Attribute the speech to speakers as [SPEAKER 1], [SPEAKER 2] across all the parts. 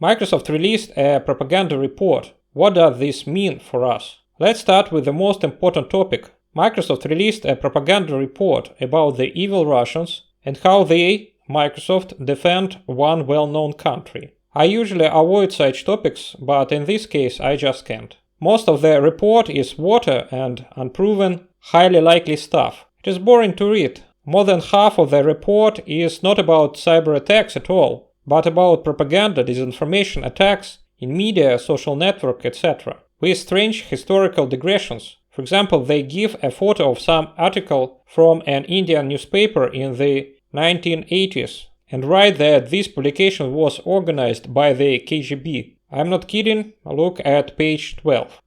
[SPEAKER 1] Microsoft released a propaganda report. What does this mean for us? Let's start with the most important topic. Microsoft released a propaganda report about the evil Russians and how they, Microsoft, defend one well-known country. I usually avoid such topics, but in this case I just can't. Most of the report is water and unproven, highly likely stuff. It is boring to read. More than half of the report is not about cyber attacks at all, but about propaganda, disinformation attacks in media, social network, etc. with strange historical digressions. For example, they give a photo of some article from an Indian newspaper in the 1980s and write that this publication was organized by the KGB. I'm not kidding, look at page 12.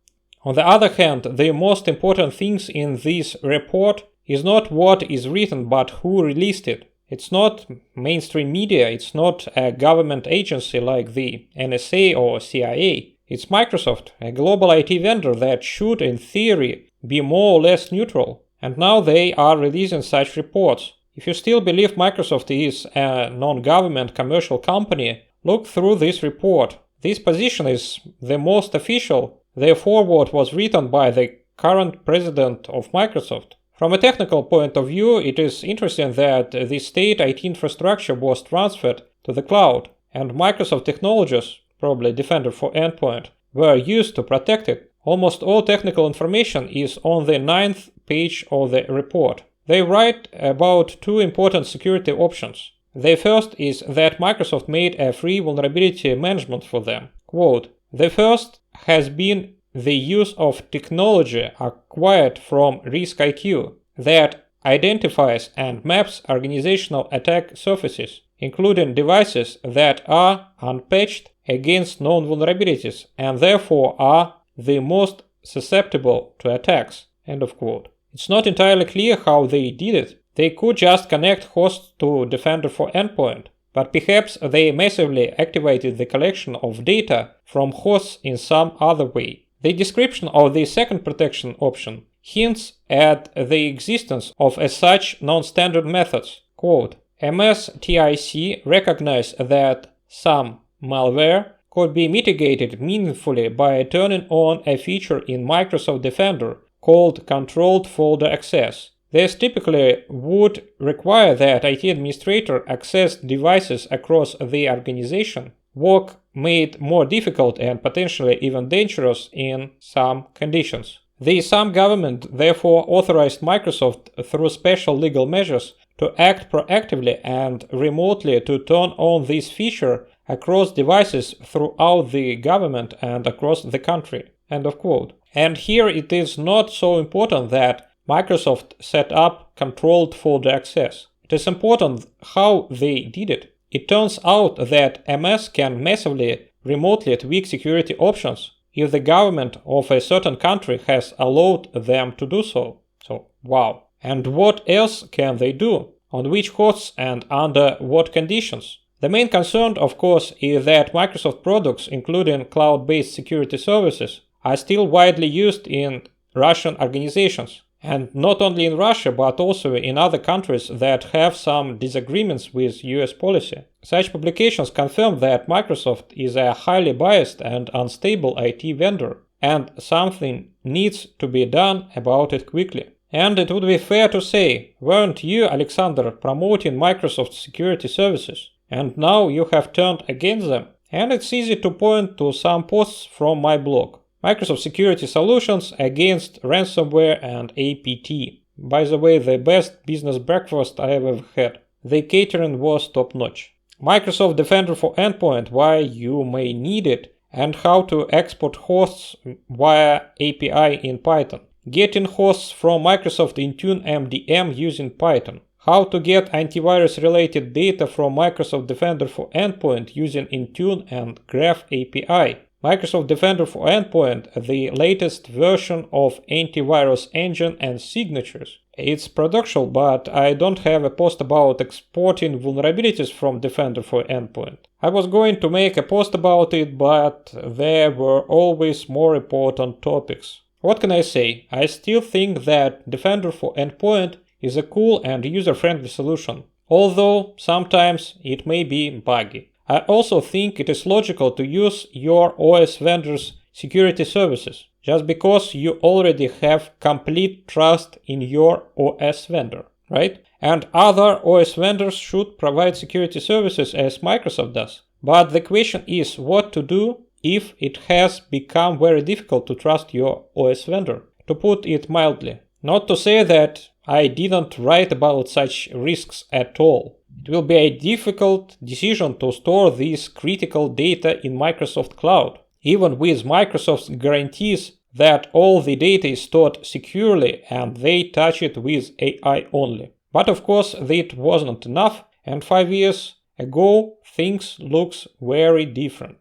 [SPEAKER 1] On the other hand, the most important things in this report is not what is written but who released it. It's not mainstream media, it's not a government agency like the NSA or CIA. It's Microsoft, a global IT vendor that should, in theory, be more or less neutral. And now they are releasing such reports. If you still believe Microsoft is a non-government commercial company, look through this report. This position is the most official. The foreword was written by the current president of Microsoft. From a technical point of view, it is interesting that the state IT infrastructure was transferred to the cloud, and Microsoft technologies, probably Defender for Endpoint, were used to protect it. Almost all technical information is on the 9th page of the report. They write about two important security options. The first is that Microsoft made a free vulnerability management for them. Quote, "The first has been the use of technology acquired from RiskIQ that identifies and maps organizational attack surfaces, including devices that are unpatched against known vulnerabilities and therefore are the most susceptible to attacks." End of quote. It's not entirely clear how they did it. They could just connect hosts to Defender for Endpoint, but perhaps they massively activated the collection of data from hosts in some other way. The description of the second protection option hints at the existence of such non-standard methods. Quote, "MSTIC recognized that some malware could be mitigated meaningfully by turning on a feature in Microsoft Defender called Controlled Folder Access. This typically would require that IT administrator access devices across the organization, work made more difficult and potentially even dangerous in some conditions. Some government therefore authorized Microsoft through special legal measures to act proactively and remotely to turn on this feature across devices throughout the government and across the country." End of quote. And here it is not so important that Microsoft set up controlled folder access. It is important how they did it. It turns out that MS can massively remotely tweak security options if the government of a certain country has allowed them to do so. So, wow. And what else can they do? On which hosts and under what conditions? The main concern, of course, is that Microsoft products, including cloud-based security services, are still widely used in Russian organizations. And not only in Russia, but also in other countries that have some disagreements with US policy. Such publications confirm that Microsoft is a highly biased and unstable IT vendor, and something needs to be done about it quickly. And it would be fair to say, weren't you, Alexander, promoting Microsoft security services? And now you have turned against them? And it's easy to point to some posts from my blog. Microsoft Security Solutions against ransomware and APT. By the way, the best business breakfast I ever had. The catering was top-notch. Microsoft Defender for Endpoint, why you may need it, and how to export hosts via API in Python. Getting hosts from Microsoft Intune MDM using Python. How to get antivirus-related data from Microsoft Defender for Endpoint using Intune and Graph API. Microsoft Defender for Endpoint, the latest version of antivirus engine and signatures. It's production, but I don't have a post about exporting vulnerabilities from Defender for Endpoint. I was going to make a post about it, but there were always more important topics. What can I say? I still think that Defender for Endpoint is a cool and user-friendly solution, although sometimes it may be buggy. I also think it is logical to use your OS vendor's security services, just because you already have complete trust in your OS vendor, right? And other OS vendors should provide security services as Microsoft does. But the question is what to do if it has become very difficult to trust your OS vendor, to put it mildly. Not to say that I didn't write about such risks at all. It will be a difficult decision to store this critical data in Microsoft Cloud, even with Microsoft's guarantees that all the data is stored securely and they touch it with AI only. But of course, that wasn't enough, and 5 years ago, things looks very different.